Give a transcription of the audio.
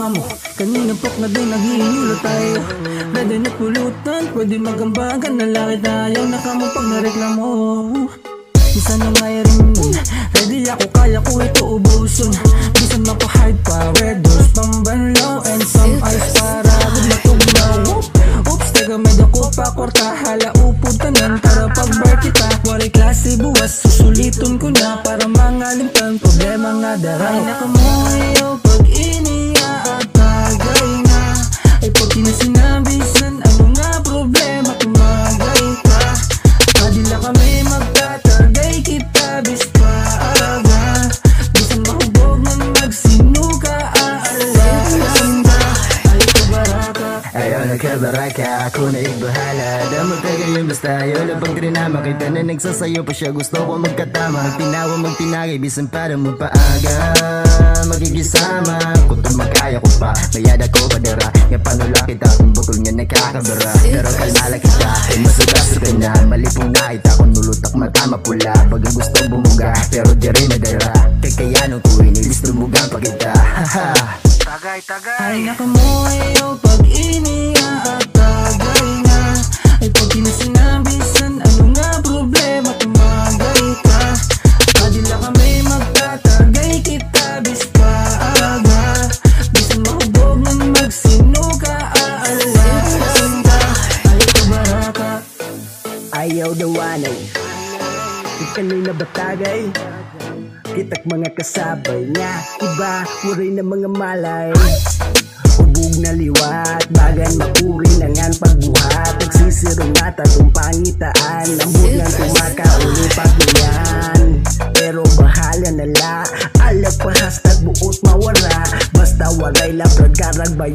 kamo. Kanina pok na din naghihinulo tayo. Pwede na pulutan, pwede magambagan na laki tayo. Nakamo pag nareklamo. Bisa na nga rin nun. Ready ako, kaya ko ito ubuson. Bisa mapa-hard power, dos pambanlaw, and some ice para matuglaw. Oops, taga may dako pa, kwarta, hala upod tanan. Para pag-bar kita, wari klase buwas. Susuliton ko na para mangalimtan problema nga dara. Ay nakamoyo pag iniya at tagay na. Ay pag kinasinabisan, ano nga problema tumagay ka. Kadila kami magtatagay kita bis pa aga. Bisan mahubog ng magsinuka aalasan ka. Ay kabaraka, ayaw na kabaraka, ako na ibahala. Damag tayo yung basta, ayaw na pag trinama. Kita na nagsasayo pa siya, gusto ko magkatama. Magtinawa, magtinagay, bisan para magpaaga. Magkikisama, kung ito magkaya ko pa. Mayada ko padara, nga panula kita. Kung bukol niya nakakabara, pero kalmala kita. Ay masagaso ka na, malipong nakita. Kung nulutak matama pula, pag gusto bumuga, pero di rin nadara. Kakayanon ko, inilisto mugang pa kita. Tagay, tagay. ay nakamoyo pag iniya at tagay na. Ay pag kinasinabisan, ano nga problema tumagay ka. Kadila kami magtatagay kita bis pa aga. Bisan mahubog ng magsinuka aalasan ka. Ay kabaraka, Ayaw dawanay, ikano'y nabatagay. Kitak mga kasabay nga, iba, wari na mga malay. Ubog na liwat, bagan makuri na ngan pagbuhat. Nagsisiro nga tatong pangitaan, lambot ng tumakauli pagniyan. Pero bahala na la, alag pa hashtag buot mawara. Basta waray labrad karag bayan.